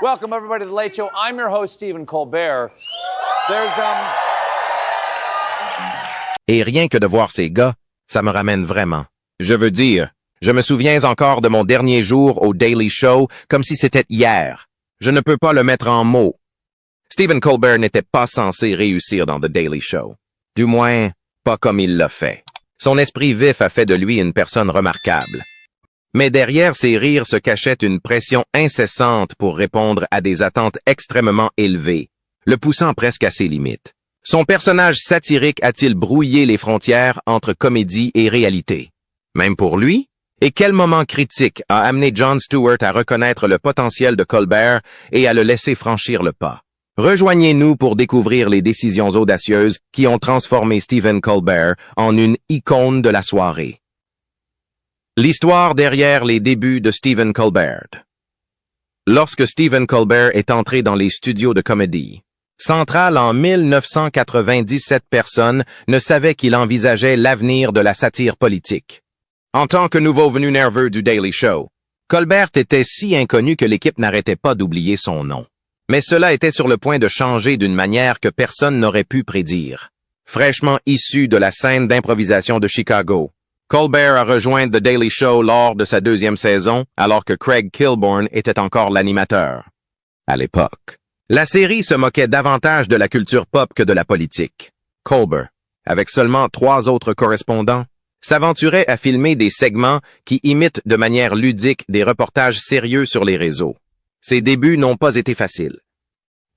Welcome, everybody, to The Late Show. I'm your host, Stephen Colbert. Et rien que de voir ces gars, ça me ramène vraiment. Je veux dire, je me souviens encore de mon dernier jour au Daily Show comme si c'était hier. Je ne peux pas le mettre en mots. Stephen Colbert n'était pas censé réussir dans The Daily Show. Du moins, pas comme il l'a fait. Son esprit vif a fait de lui une personne remarquable. Mais derrière ses rires se cachait une pression incessante pour répondre à des attentes extrêmement élevées, le poussant presque à ses limites. Son personnage satirique a-t-il brouillé les frontières entre comédie et réalité? Même pour lui? Et quel moment critique a amené Jon Stewart à reconnaître le potentiel de Colbert et à le laisser franchir le pas? Rejoignez-nous pour découvrir les décisions audacieuses qui ont transformé Stephen Colbert en une icône de la soirée. L'histoire derrière les débuts de Stephen Colbert. Lorsque Stephen Colbert est entré dans les studios de comédie, Central en 1997 personnes ne savaient qu'il envisageait l'avenir de la satire politique. En tant que nouveau venu nerveux du Daily Show, Colbert était si inconnu que l'équipe n'arrêtait pas d'oublier son nom. Mais cela était sur le point de changer d'une manière que personne n'aurait pu prédire. Fraîchement issu de la scène d'improvisation de Chicago, Colbert a rejoint The Daily Show lors de sa deuxième saison, alors que Craig Kilborn était encore l'animateur. À l'époque, la série se moquait davantage de la culture pop que de la politique. Colbert, avec seulement 3 autres correspondants, s'aventurait à filmer des segments qui imitent de manière ludique des reportages sérieux sur les réseaux. Ses débuts n'ont pas été faciles.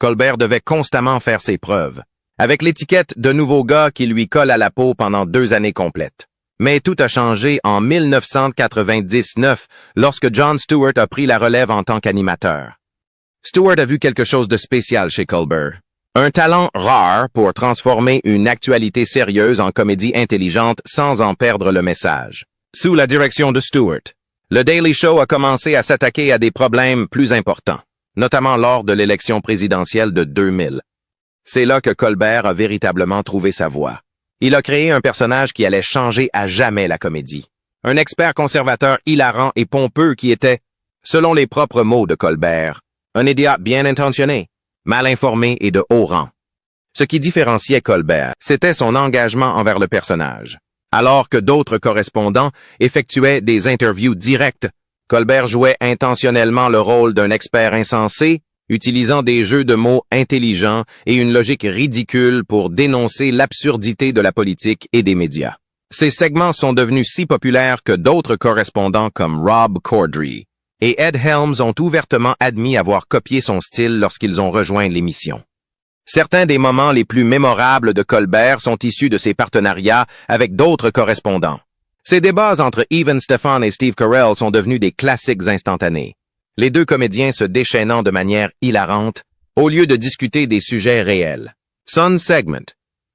Colbert devait constamment faire ses preuves, avec l'étiquette de nouveau gars qui lui colle à la peau pendant 2 années complètes. Mais tout a changé en 1999 lorsque Jon Stewart a pris la relève en tant qu'animateur. Stewart a vu quelque chose de spécial chez Colbert. Un talent rare pour transformer une actualité sérieuse en comédie intelligente sans en perdre le message. Sous la direction de Stewart, le Daily Show a commencé à s'attaquer à des problèmes plus importants, notamment lors de l'élection présidentielle de 2000. C'est là que Colbert a véritablement trouvé sa voie. Il a créé un personnage qui allait changer à jamais la comédie. Un expert conservateur hilarant et pompeux qui était, selon les propres mots de Colbert, un idiot bien intentionné, mal informé et de haut rang. Ce qui différenciait Colbert, c'était son engagement envers le personnage. Alors que d'autres correspondants effectuaient des interviews directes, Colbert jouait intentionnellement le rôle d'un expert insensé, utilisant des jeux de mots intelligents et une logique ridicule pour dénoncer l'absurdité de la politique et des médias. Ces segments sont devenus si populaires que d'autres correspondants comme Rob Corddry et Ed Helms ont ouvertement admis avoir copié son style lorsqu'ils ont rejoint l'émission. Certains des moments les plus mémorables de Colbert sont issus de ses partenariats avec d'autres correspondants. Ces débats entre Evan Stefan et Steve Carell sont devenus des classiques instantanés. Les 2 comédiens se déchaînant de manière hilarante, au lieu de discuter des sujets réels. Son segment,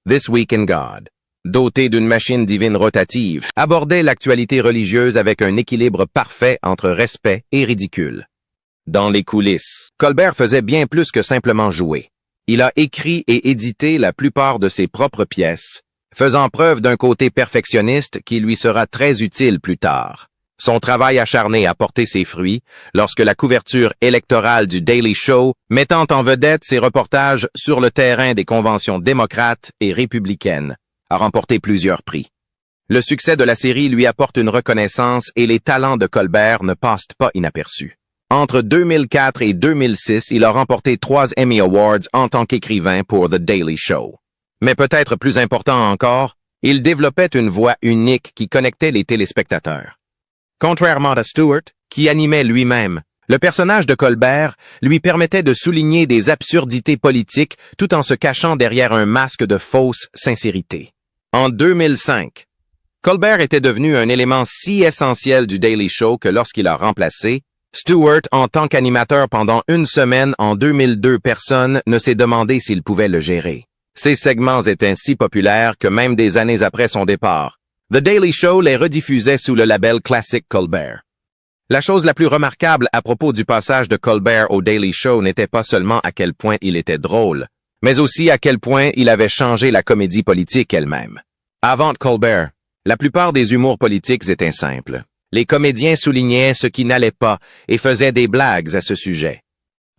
This Week in God, doté d'une machine divine rotative, abordait l'actualité religieuse avec un équilibre parfait entre respect et ridicule. Dans les coulisses, Colbert faisait bien plus que simplement jouer. Il a écrit et édité la plupart de ses propres pièces, faisant preuve d'un côté perfectionniste qui lui sera très utile plus tard. Son travail acharné a porté ses fruits lorsque la couverture électorale du Daily Show, mettant en vedette ses reportages sur le terrain des conventions démocrates et républicaines, a remporté plusieurs prix. Le succès de la série lui apporte une reconnaissance et les talents de Colbert ne passent pas inaperçus. Entre 2004 et 2006, il a remporté 3 Emmy Awards en tant qu'écrivain pour The Daily Show. Mais peut-être plus important encore, il développait une voix unique qui connectait les téléspectateurs. Contrairement à Stewart, qui animait lui-même, le personnage de Colbert lui permettait de souligner des absurdités politiques tout en se cachant derrière un masque de fausse sincérité. En 2005, Colbert était devenu un élément si essentiel du Daily Show que lorsqu'il a remplacé Stewart en tant qu'animateur pendant 1 semaine en 2002, personne ne s'est demandé s'il pouvait le gérer. Ces segments étaient si populaires que même des années après son départ, The Daily Show les rediffusait sous le label Classic Colbert. La chose la plus remarquable à propos du passage de Colbert au Daily Show n'était pas seulement à quel point il était drôle, mais aussi à quel point il avait changé la comédie politique elle-même. Avant Colbert, la plupart des humours politiques étaient simples. Les comédiens soulignaient ce qui n'allait pas et faisaient des blagues à ce sujet.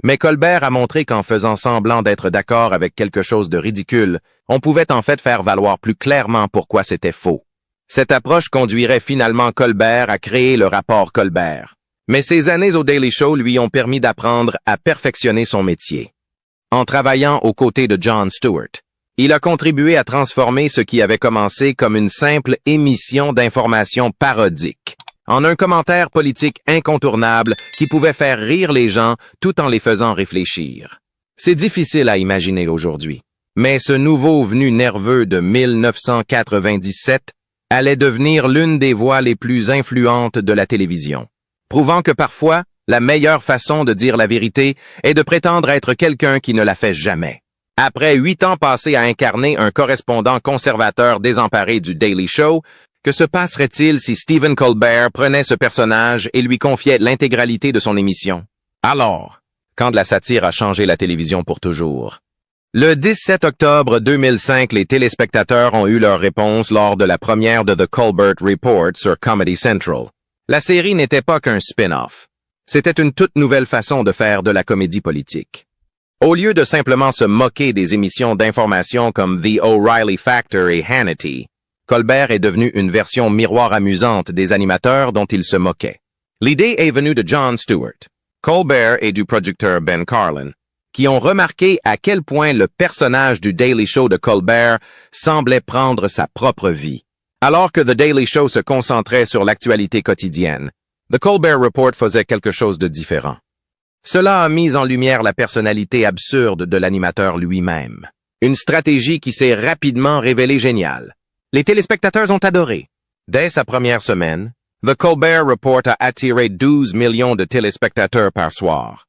Mais Colbert a montré qu'en faisant semblant d'être d'accord avec quelque chose de ridicule, on pouvait en fait faire valoir plus clairement pourquoi c'était faux. Cette approche conduirait finalement Colbert à créer le rapport Colbert. Mais ses années au Daily Show lui ont permis d'apprendre à perfectionner son métier. En travaillant aux côtés de Jon Stewart, il a contribué à transformer ce qui avait commencé comme une simple émission d'information parodique en un commentaire politique incontournable qui pouvait faire rire les gens tout en les faisant réfléchir. C'est difficile à imaginer aujourd'hui, mais ce nouveau venu nerveux de 1997 allait devenir l'une des voix les plus influentes de la télévision, prouvant que parfois, la meilleure façon de dire la vérité est de prétendre être quelqu'un qui ne la fait jamais. Après 8 ans passés à incarner un correspondant conservateur désemparé du Daily Show, que se passerait-il si Stephen Colbert prenait ce personnage et lui confiait l'intégralité de son émission? Alors, quand la satire a changé la télévision pour toujours. Le 17 octobre 2005, les téléspectateurs ont eu leur réponse lors de la première de The Colbert Report sur Comedy Central. La série n'était pas qu'un spin-off. C'était une toute nouvelle façon de faire de la comédie politique. Au lieu de simplement se moquer des émissions d'information comme The O'Reilly Factor et Hannity, Colbert est devenu une version miroir amusante des animateurs dont il se moquait. L'idée est venue de Jon Stewart, Colbert et du producteur Ben Carlin, qui ont remarqué à quel point le personnage du Daily Show de Colbert semblait prendre sa propre vie. Alors que The Daily Show se concentrait sur l'actualité quotidienne, The Colbert Report faisait quelque chose de différent. Cela a mis en lumière la personnalité absurde de l'animateur lui-même. Une stratégie qui s'est rapidement révélée géniale. Les téléspectateurs ont adoré. Dès sa première semaine, The Colbert Report a attiré 12 millions de téléspectateurs par soir.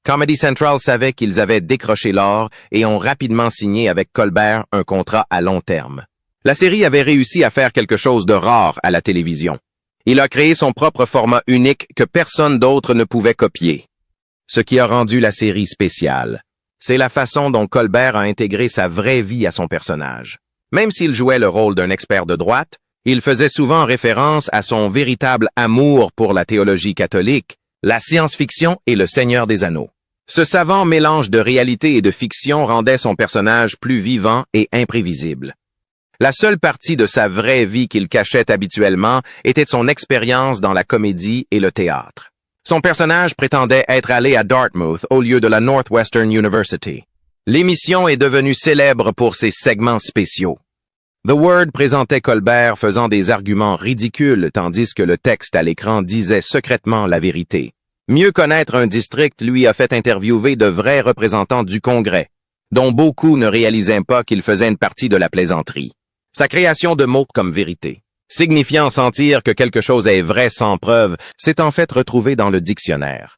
Comedy Central savait qu'ils avaient décroché l'or et ont rapidement signé avec Colbert un contrat à long terme. La série avait réussi à faire quelque chose de rare à la télévision. Il a créé son propre format unique que personne d'autre ne pouvait copier. Ce qui a rendu la série spéciale, c'est la façon dont Colbert a intégré sa vraie vie à son personnage. Même s'il jouait le rôle d'un expert de droite, il faisait souvent référence à son véritable amour pour la théologie catholique, la science-fiction et le Seigneur des Anneaux. Ce savant mélange de réalité et de fiction rendait son personnage plus vivant et imprévisible. La seule partie de sa vraie vie qu'il cachait habituellement était son expérience dans la comédie et le théâtre. Son personnage prétendait être allé à Dartmouth au lieu de la Northwestern University. L'émission est devenue célèbre pour ses segments spéciaux. The Word présentait Colbert faisant des arguments ridicules tandis que le texte à l'écran disait secrètement la vérité. Mieux connaître un district lui a fait interviewer de vrais représentants du Congrès, dont beaucoup ne réalisaient pas qu'il faisait une partie de la plaisanterie. Sa création de mots comme vérité, signifiant sentir que quelque chose est vrai sans preuve, s'est en fait retrouvé dans le dictionnaire.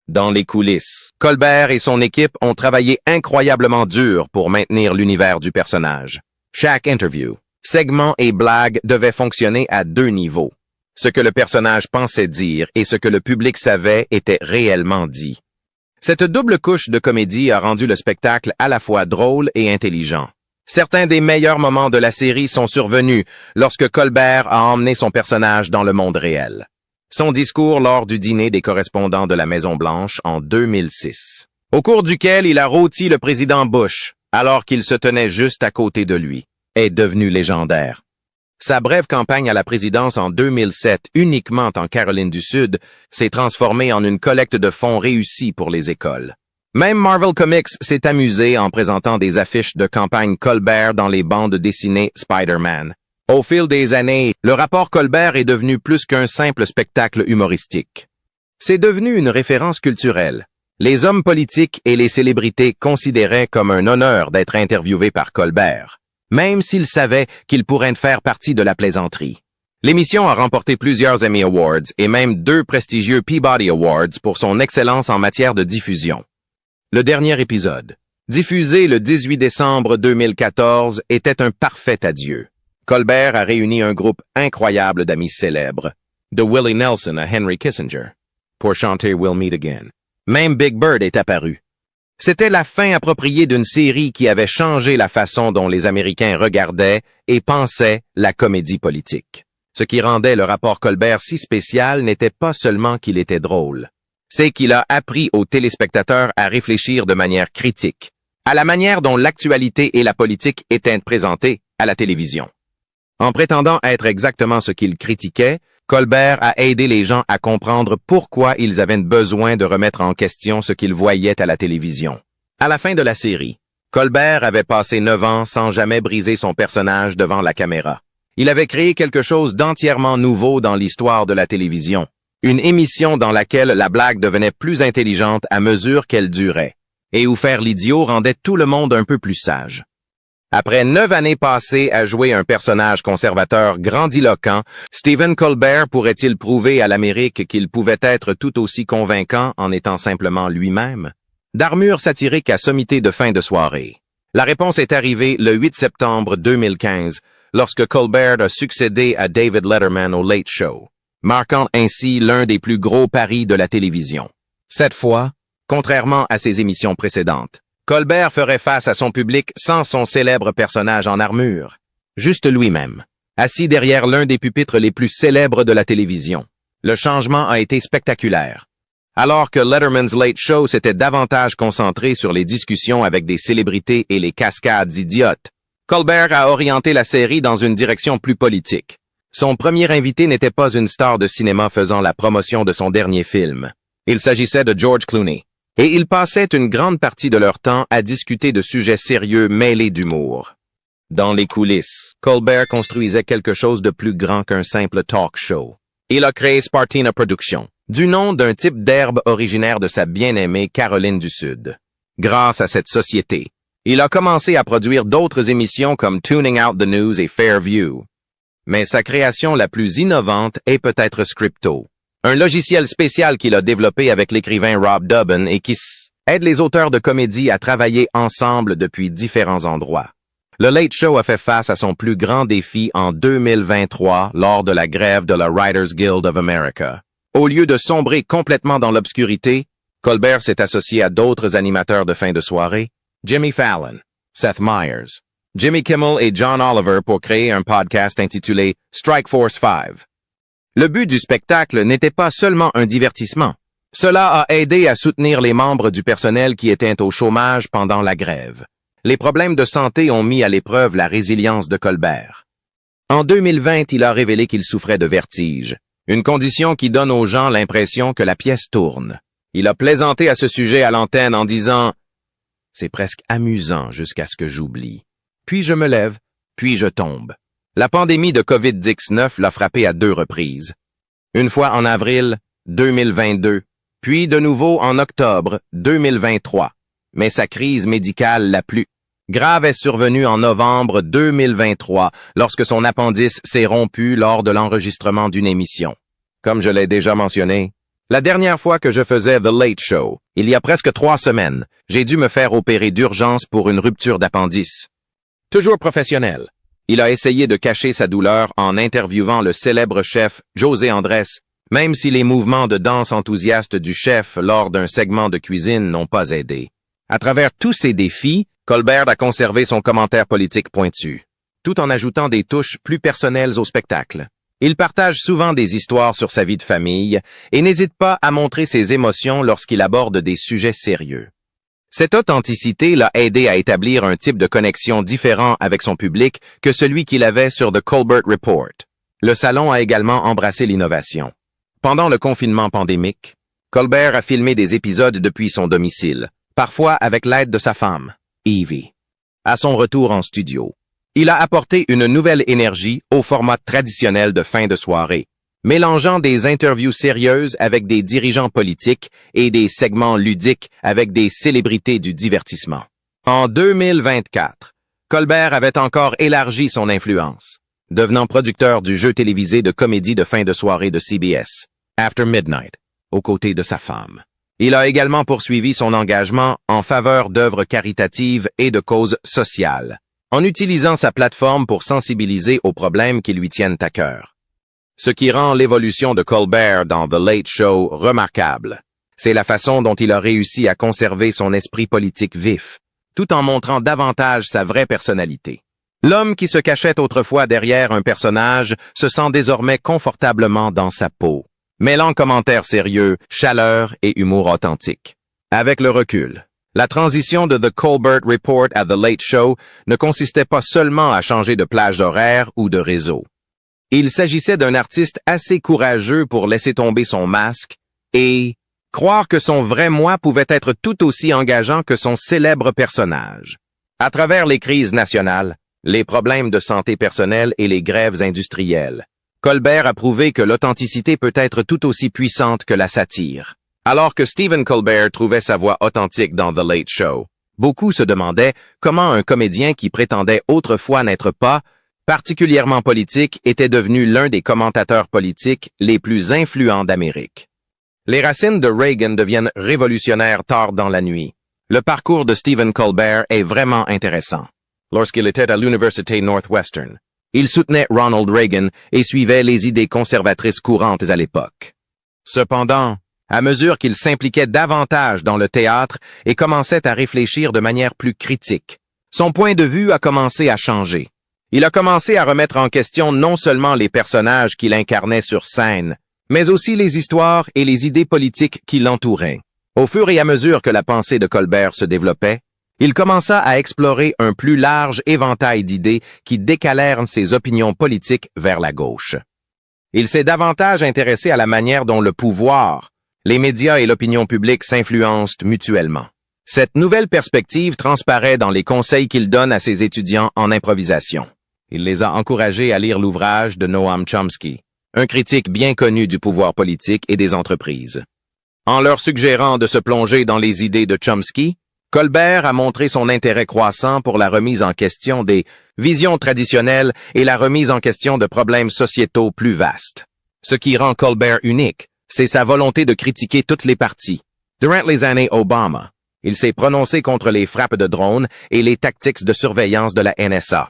Dans les coulisses, Colbert et son équipe ont travaillé incroyablement dur pour maintenir l'univers du personnage. Chaque interview, segment et blague devaient fonctionner à 2 niveaux. Ce que le personnage pensait dire et ce que le public savait était réellement dit. Cette double couche de comédie a rendu le spectacle à la fois drôle et intelligent. Certains des meilleurs moments de la série sont survenus lorsque Colbert a emmené son personnage dans le monde réel. Son discours lors du dîner des correspondants de la Maison-Blanche en 2006, au cours duquel il a rôti le président Bush, alors qu'il se tenait juste à côté de lui, est devenu légendaire. Sa brève campagne à la présidence en 2007, uniquement en Caroline du Sud, s'est transformée en une collecte de fonds réussie pour les écoles. Même Marvel Comics s'est amusé en présentant des affiches de campagne Colbert dans les bandes dessinées Spider-Man. Au fil des années, le rapport Colbert est devenu plus qu'un simple spectacle humoristique. C'est devenu une référence culturelle. Les hommes politiques et les célébrités considéraient comme un honneur d'être interviewés par Colbert, même s'ils savaient qu'ils pourraient faire partie de la plaisanterie. L'émission a remporté plusieurs Emmy Awards et même 2 prestigieux Peabody Awards pour son excellence en matière de diffusion. Le dernier épisode, diffusé le 18 décembre 2014, était un parfait adieu. Colbert a réuni un groupe incroyable d'amis célèbres, de Willie Nelson à Henry Kissinger, pour chanter We'll Meet Again. Même Big Bird est apparu. C'était la fin appropriée d'une série qui avait changé la façon dont les Américains regardaient et pensaient la comédie politique. Ce qui rendait le rapport Colbert si spécial n'était pas seulement qu'il était drôle. c'est qu'il a appris aux téléspectateurs à réfléchir de manière critique, à la manière dont l'actualité et la politique étaient présentées à la télévision. En prétendant être exactement ce qu'il critiquait, Colbert a aidé les gens à comprendre pourquoi ils avaient besoin de remettre en question ce qu'ils voyaient à la télévision. À la fin de la série, Colbert avait passé 9 ans sans jamais briser son personnage devant la caméra. Il avait créé quelque chose d'entièrement nouveau dans l'histoire de la télévision. Une émission dans laquelle la blague devenait plus intelligente à mesure qu'elle durait, et où faire l'idiot rendait tout le monde un peu plus sage. Après 9 années passées à jouer un personnage conservateur grandiloquent, Stephen Colbert pourrait-il prouver à l'Amérique qu'il pouvait être tout aussi convaincant en étant simplement lui-même? D'armure satirique à sommité de fin de soirée. La réponse est arrivée le 8 septembre 2015, lorsque Colbert a succédé à David Letterman au Late Show, marquant ainsi l'un des plus gros paris de la télévision. Cette fois, contrairement à ses émissions précédentes, Colbert ferait face à son public sans son célèbre personnage en armure, juste lui-même, assis derrière l'un des pupitres les plus célèbres de la télévision. Le changement a été spectaculaire. Alors que Letterman's Late Show s'était davantage concentré sur les discussions avec des célébrités et les cascades idiotes, Colbert a orienté la série dans une direction plus politique. Son premier invité n'était pas une star de cinéma faisant la promotion de son dernier film. Il s'agissait de George Clooney. Et ils passaient une grande partie de leur temps à discuter de sujets sérieux mêlés d'humour. Dans les coulisses, Colbert construisait quelque chose de plus grand qu'un simple talk show. Il a créé Spartina Productions, du nom d'un type d'herbe originaire de sa bien-aimée Caroline du Sud. Grâce à cette société, il a commencé à produire d'autres émissions comme Tuning Out the News et Fairview. Mais sa création la plus innovante est peut-être Scripto, un logiciel spécial qu'il a développé avec l'écrivain Rob Dubin et qui aide les auteurs de comédie à travailler ensemble depuis différents endroits. Le Late Show a fait face à son plus grand défi en 2023 lors de la grève de la Writers Guild of America. Au lieu de sombrer complètement dans l'obscurité, Colbert s'est associé à d'autres animateurs de fin de soirée, Jimmy Fallon, Seth Meyers, Jimmy Kimmel et John Oliver pour créer un podcast intitulé Strike Force 5. Le but du spectacle n'était pas seulement un divertissement. Cela a aidé à soutenir les membres du personnel qui étaient au chômage pendant la grève. Les problèmes de santé ont mis à l'épreuve la résilience de Colbert. En 2020, il a révélé qu'il souffrait de vertige, une condition qui donne aux gens l'impression que la pièce tourne. Il a plaisanté à ce sujet à l'antenne en disant « C'est presque amusant jusqu'à ce que j'oublie. Puis je me lève, puis je tombe. » La pandémie de COVID-19 l'a frappé à 2 reprises. Une fois en avril 2022, puis de nouveau en octobre 2023. Mais sa crise médicale la plus grave est survenue en novembre 2023, lorsque son appendice s'est rompu lors de l'enregistrement d'une émission. Comme je l'ai déjà mentionné, la dernière fois que je faisais The Late Show, il y a presque 3 semaines, j'ai dû me faire opérer d'urgence pour une rupture d'appendice. Toujours professionnel. Il a essayé de cacher sa douleur en interviewant le célèbre chef José Andrés, même si les mouvements de danse enthousiastes du chef lors d'un segment de cuisine n'ont pas aidé. À travers tous ces défis, Colbert a conservé son commentaire politique pointu, tout en ajoutant des touches plus personnelles au spectacle. Il partage souvent des histoires sur sa vie de famille et n'hésite pas à montrer ses émotions lorsqu'il aborde des sujets sérieux. Cette authenticité l'a aidé à établir un type de connexion différent avec son public que celui qu'il avait sur The Colbert Report. Le salon a également embrassé l'innovation. Pendant le confinement pandémique, Colbert a filmé des épisodes depuis son domicile, parfois avec l'aide de sa femme, Evie. À son retour en studio, il a apporté une nouvelle énergie au format traditionnel de fin de soirée, mélangeant des interviews sérieuses avec des dirigeants politiques et des segments ludiques avec des célébrités du divertissement. En 2024, Colbert avait encore élargi son influence, devenant producteur du jeu télévisé de comédie de fin de soirée de CBS, After Midnight, aux côtés de sa femme. Il a également poursuivi son engagement en faveur d'œuvres caritatives et de causes sociales, en utilisant sa plateforme pour sensibiliser aux problèmes qui lui tiennent à cœur. Ce qui rend l'évolution de Colbert dans The Late Show remarquable, c'est la façon dont il a réussi à conserver son esprit politique vif, tout en montrant davantage sa vraie personnalité. L'homme qui se cachait autrefois derrière un personnage se sent désormais confortablement dans sa peau. mêlant commentaires sérieux, chaleur et humour authentique. Avec le recul, la transition de The Colbert Report à The Late Show ne consistait pas seulement à changer de plage horaire ou de réseau. Il s'agissait d'un artiste assez courageux pour laisser tomber son masque et croire que son vrai moi pouvait être tout aussi engageant que son célèbre personnage. À travers les crises nationales, les problèmes de santé personnelle et les grèves industrielles, Colbert a prouvé que l'authenticité peut être tout aussi puissante que la satire. Alors que Stephen Colbert trouvait sa voix authentique dans The Late Show, beaucoup se demandaient comment un comédien qui prétendait autrefois n'être pas particulièrement politique était devenu l'un des commentateurs politiques les plus influents d'Amérique. Les racines de Reagan deviennent révolutionnaires tard dans la nuit. Le parcours de Stephen Colbert est vraiment intéressant. Lorsqu'il était à l'Université Northwestern, il soutenait Ronald Reagan et suivait les idées conservatrices courantes à l'époque. Cependant, à mesure qu'il s'impliquait davantage dans le théâtre et commençait à réfléchir de manière plus critique, son point de vue a commencé à changer. Il a commencé à remettre en question non seulement les personnages qu'il incarnait sur scène, mais aussi les histoires et les idées politiques qui l'entouraient. Au fur et à mesure que la pensée de Colbert se développait, il commença à explorer un plus large éventail d'idées qui décalèrent ses opinions politiques vers la gauche. Il s'est davantage intéressé à la manière dont le pouvoir, les médias et l'opinion publique s'influencent mutuellement. Cette nouvelle perspective transparaît dans les conseils qu'il donne à ses étudiants en improvisation. Il les a encouragés à lire l'ouvrage de Noam Chomsky, un critique bien connu du pouvoir politique et des entreprises. En leur suggérant de se plonger dans les idées de Chomsky, Colbert a montré son intérêt croissant pour la remise en question des visions traditionnelles et la remise en question de problèmes sociétaux plus vastes. Ce qui rend Colbert unique, c'est sa volonté de critiquer toutes les parties. Durant les années Obama, il s'est prononcé contre les frappes de drones et les tactiques de surveillance de la NSA.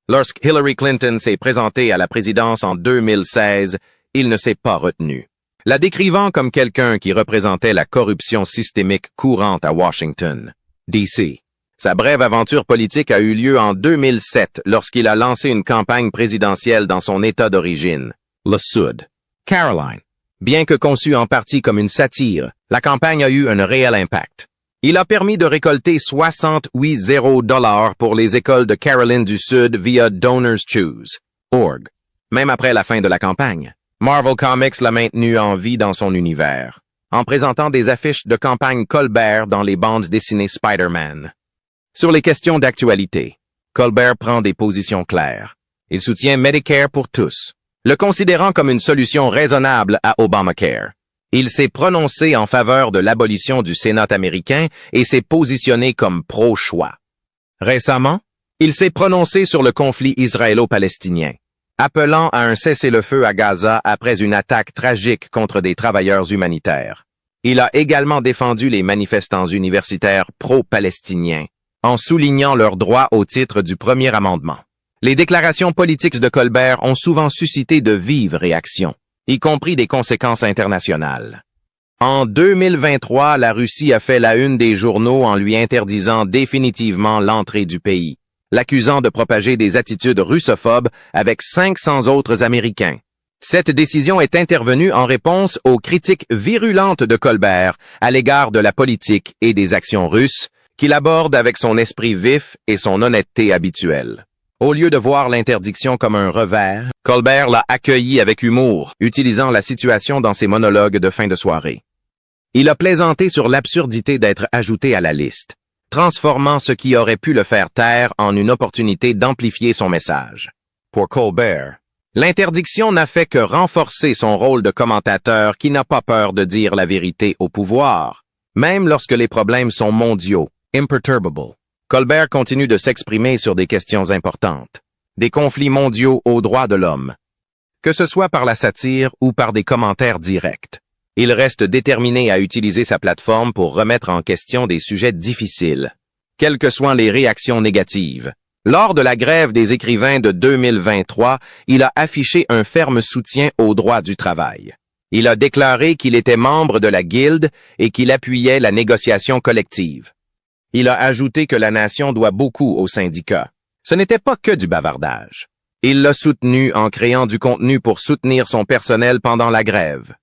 Lorsque Hillary Clinton s'est présentée à la présidence en 2016, il ne s'est pas retenu, la décrivant comme quelqu'un qui représentait la corruption systémique courante à Washington, D.C. Sa brève aventure politique a eu lieu en 2007 lorsqu'il a lancé une campagne présidentielle dans son État d'origine, le Sud, Caroline. Bien que conçue en partie comme une satire, la campagne a eu un réel impact. Il a permis de récolter 68 $0 pour les écoles de Caroline du Sud via DonorsChoose.org. Même après la fin de la campagne, Marvel Comics l'a maintenu en vie dans son univers, en présentant des affiches de campagne Colbert dans les bandes dessinées Spider-Man. Sur les questions d'actualité, Colbert prend des positions claires. Il soutient Medicare pour tous, le considérant comme une solution raisonnable à Obamacare. Il s'est prononcé en faveur de l'abolition du Sénat américain et s'est positionné comme pro-choix. Récemment, il s'est prononcé sur le conflit israélo-palestinien, appelant à un cessez-le-feu à Gaza après une attaque tragique contre des travailleurs humanitaires. Il a également défendu les manifestants universitaires pro-palestiniens, en soulignant leurs droits au titre du premier amendement. Les déclarations politiques de Colbert ont souvent suscité de vives réactions, y compris des conséquences internationales. En 2023, la Russie a fait la une des journaux en lui interdisant définitivement l'entrée du pays, l'accusant de propager des attitudes russophobes avec 500 autres Américains. Cette décision est intervenue en réponse aux critiques virulentes de Colbert à l'égard de la politique et des actions russes, qu'il aborde avec son esprit vif et son honnêteté habituelle. Au lieu de voir l'interdiction comme un revers, Colbert l'a accueilli avec humour, utilisant la situation dans ses monologues de fin de soirée. Il a plaisanté sur l'absurdité d'être ajouté à la liste, transformant ce qui aurait pu le faire taire en une opportunité d'amplifier son message. Pour Colbert, l'interdiction n'a fait que renforcer son rôle de commentateur qui n'a pas peur de dire la vérité au pouvoir, même lorsque les problèmes sont mondiaux, imperturbable. Colbert continue de s'exprimer sur des questions importantes, des conflits mondiaux aux droits de l'homme. Que ce soit par la satire ou par des commentaires directs, il reste déterminé à utiliser sa plateforme pour remettre en question des sujets difficiles, quelles que soient les réactions négatives. Lors de la grève des écrivains de 2023, il a affiché un ferme soutien aux droits du travail. Il a déclaré qu'il était membre de la Guilde et qu'il appuyait la négociation collective. Il a ajouté que la nation doit beaucoup aux syndicats. Ce n'était pas que du bavardage. Il l'a soutenu en créant du contenu pour soutenir son personnel pendant la grève.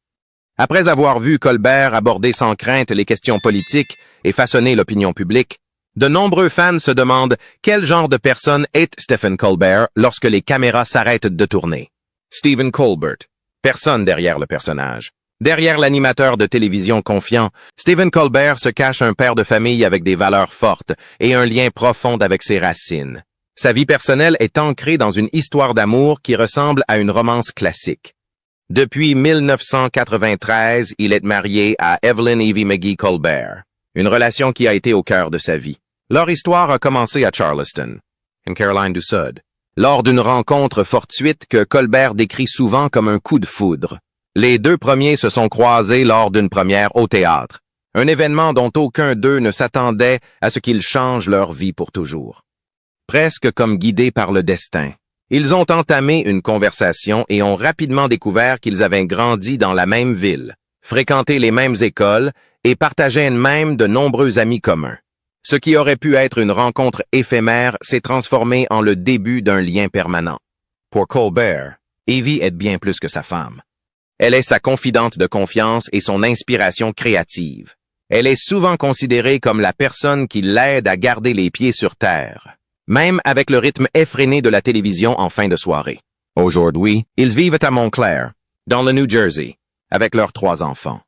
Après avoir vu Colbert aborder sans crainte les questions politiques et façonner l'opinion publique, de nombreux fans se demandent quel genre de personne est Stephen Colbert lorsque les caméras s'arrêtent de tourner. Stephen Colbert. Personne derrière le personnage. Derrière l'animateur de télévision confiant, Stephen Colbert se cache un père de famille avec des valeurs fortes et un lien profond avec ses racines. Sa vie personnelle est ancrée dans une histoire d'amour qui ressemble à une romance classique. Depuis 1993, il est marié à Evelyn Evie McGee Colbert, une relation qui a été au cœur de sa vie. Leur histoire a commencé à Charleston, en Caroline du Sud, lors d'une rencontre fortuite que Colbert décrit souvent comme un coup de foudre. Les deux premiers se sont croisés lors d'une première au théâtre, un événement dont aucun d'eux ne s'attendait à ce qu'ils changent leur vie pour toujours. Presque comme guidés par le destin, ils ont entamé une conversation et ont rapidement découvert qu'ils avaient grandi dans la même ville, fréquenté les mêmes écoles et partageaient même de nombreux amis communs. Ce qui aurait pu être une rencontre éphémère s'est transformé en le début d'un lien permanent. Pour Colbert, Evie est bien plus que sa femme. Elle est sa confidente de confiance et son inspiration créative. Elle est souvent considérée comme la personne qui l'aide à garder les pieds sur terre, même avec le rythme effréné de la télévision en fin de soirée. Aujourd'hui, ils vivent à Montclair, dans le New Jersey, avec leurs 3 enfants.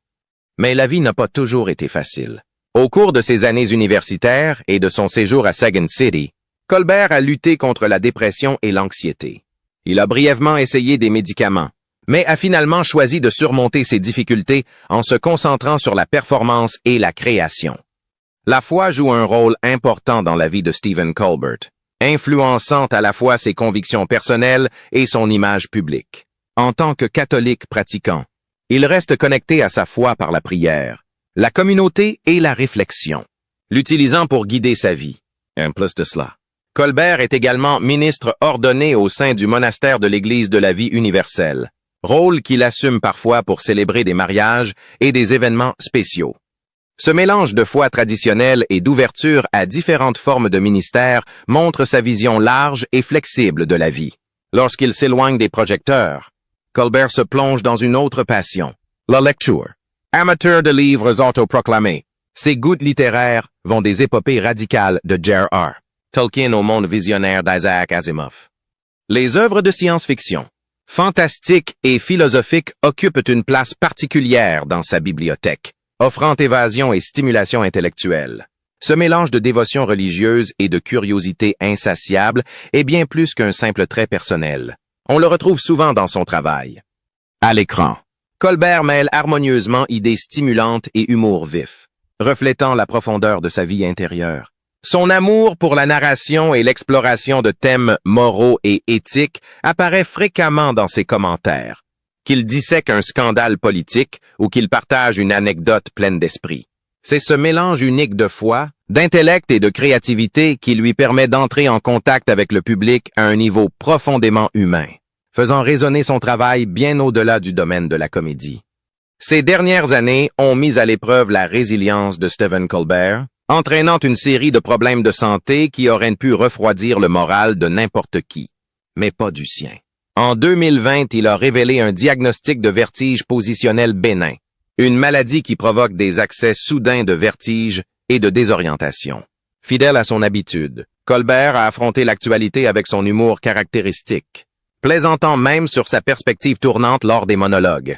Mais la vie n'a pas toujours été facile. Au cours de ses années universitaires et de son séjour à Second City, Colbert a lutté contre la dépression et l'anxiété. Il a brièvement essayé des médicaments, mais a finalement choisi de surmonter ses difficultés en se concentrant sur la performance et la création. La foi joue un rôle important dans la vie de Stephen Colbert, influençant à la fois ses convictions personnelles et son image publique. En tant que catholique pratiquant, il reste connecté à sa foi par la prière, la communauté et la réflexion, l'utilisant pour guider sa vie. En plus de cela, Colbert est également ministre ordonné au sein du monastère de l'Église de la vie universelle, rôle qu'il assume parfois pour célébrer des mariages et des événements spéciaux. Ce mélange de foi traditionnelle et d'ouverture à différentes formes de ministère montre sa vision large et flexible de la vie. Lorsqu'il s'éloigne des projecteurs, Colbert se plonge dans une autre passion, la lecture. Amateur de livres autoproclamés, ses goûts littéraires vont des épopées radicales de J.R.R. Tolkien au monde visionnaire d'Isaac Asimov. Les œuvres de science-fiction, fantastiques et philosophiques occupent une place particulière dans sa bibliothèque, offrant évasion et stimulation intellectuelle. Ce mélange de dévotion religieuse et de curiosité insatiable est bien plus qu'un simple trait personnel. On le retrouve souvent dans son travail. À l'écran, Colbert mêle harmonieusement idées stimulantes et humour vif, reflétant la profondeur de sa vie intérieure. Son amour pour la narration et l'exploration de thèmes moraux et éthiques apparaît fréquemment dans ses commentaires, qu'il dissèque un scandale politique ou qu'il partage une anecdote pleine d'esprit. C'est ce mélange unique de foi, d'intellect et de créativité qui lui permet d'entrer en contact avec le public à un niveau profondément humain, faisant résonner son travail bien au-delà du domaine de la comédie. Ces dernières années ont mis à l'épreuve la résilience de Stephen Colbert, entraînant une série de problèmes de santé qui auraient pu refroidir le moral de n'importe qui, mais pas du sien. En 2020, il a révélé un diagnostic de vertige positionnel bénin, une maladie qui provoque des accès soudains de vertige et de désorientation. Fidèle à son habitude, Colbert a affronté l'actualité avec son humour caractéristique, plaisantant même sur sa perspective tournante lors des monologues.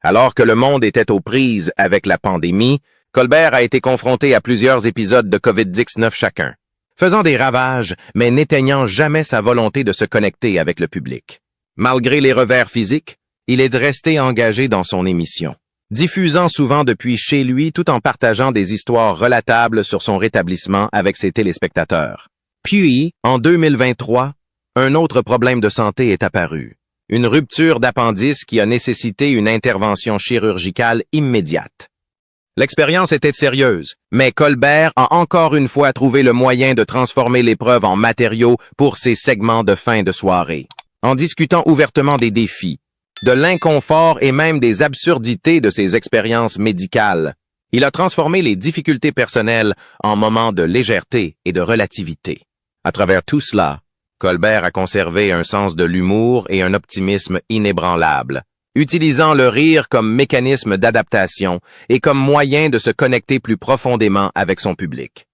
Alors que le monde était aux prises avec la pandémie, Colbert a été confronté à plusieurs épisodes de COVID-19 chacun, faisant des ravages, mais n'éteignant jamais sa volonté de se connecter avec le public. Malgré les revers physiques, il est resté engagé dans son émission, diffusant souvent depuis chez lui tout en partageant des histoires relatables sur son rétablissement avec ses téléspectateurs. Puis, en 2023, un autre problème de santé est apparu, une rupture d'appendice qui a nécessité une intervention chirurgicale immédiate. L'expérience était sérieuse, mais Colbert a encore une fois trouvé le moyen de transformer l'épreuve en matériau pour ses segments de fin de soirée, en discutant ouvertement des défis, de l'inconfort et même des absurdités de ses expériences médicales. Il a transformé les difficultés personnelles en moments de légèreté et de relativité. À travers tout cela, Colbert a conservé un sens de l'humour et un optimisme inébranlable, utilisant le rire comme mécanisme d'adaptation et comme moyen de se connecter plus profondément avec son public.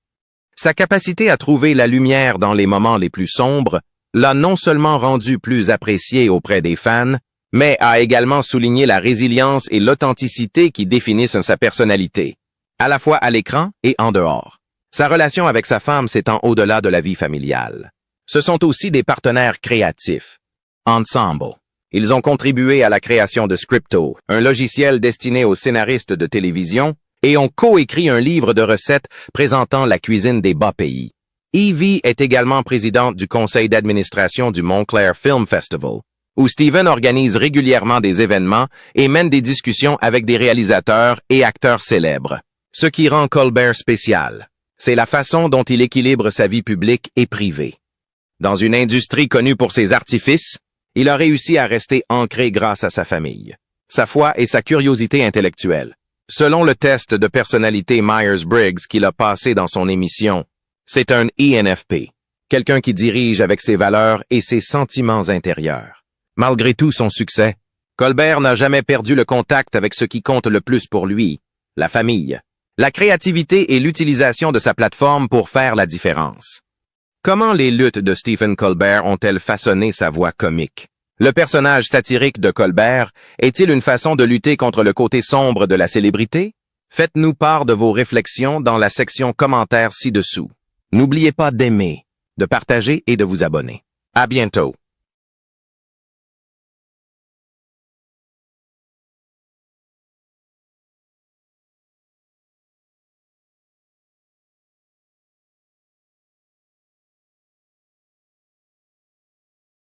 Sa capacité à trouver la lumière dans les moments les plus sombres l'a non seulement rendu plus apprécié auprès des fans, mais a également souligné la résilience et l'authenticité qui définissent sa personnalité, à la fois à l'écran et en dehors. Sa relation avec sa femme s'étend au-delà de la vie familiale. Ce sont aussi des partenaires créatifs. Ensemble, ils ont contribué à la création de Scripto, un logiciel destiné aux scénaristes de télévision, et ont coécrit un livre de recettes présentant la cuisine des bas pays. Evie est également présidente du conseil d'administration du Montclair Film Festival, où Steven organise régulièrement des événements et mène des discussions avec des réalisateurs et acteurs célèbres. Ce qui rend Colbert spécial, c'est la façon dont il équilibre sa vie publique et privée. Dans une industrie connue pour ses artifices, il a réussi à rester ancré grâce à sa famille, sa foi et sa curiosité intellectuelle. Selon le test de personnalité Myers-Briggs qu'il a passé dans son émission, c'est un ENFP, quelqu'un qui dirige avec ses valeurs et ses sentiments intérieurs. Malgré tout son succès, Colbert n'a jamais perdu le contact avec ce qui compte le plus pour lui, la famille, la créativité et l'utilisation de sa plateforme pour faire la différence. Comment les luttes de Stephen Colbert ont-elles façonné sa voix comique? Le personnage satirique de Colbert est-il une façon de lutter contre le côté sombre de la célébrité? Faites-nous part de vos réflexions dans la section commentaires ci-dessous. N'oubliez pas d'aimer, de partager et de vous abonner. À bientôt.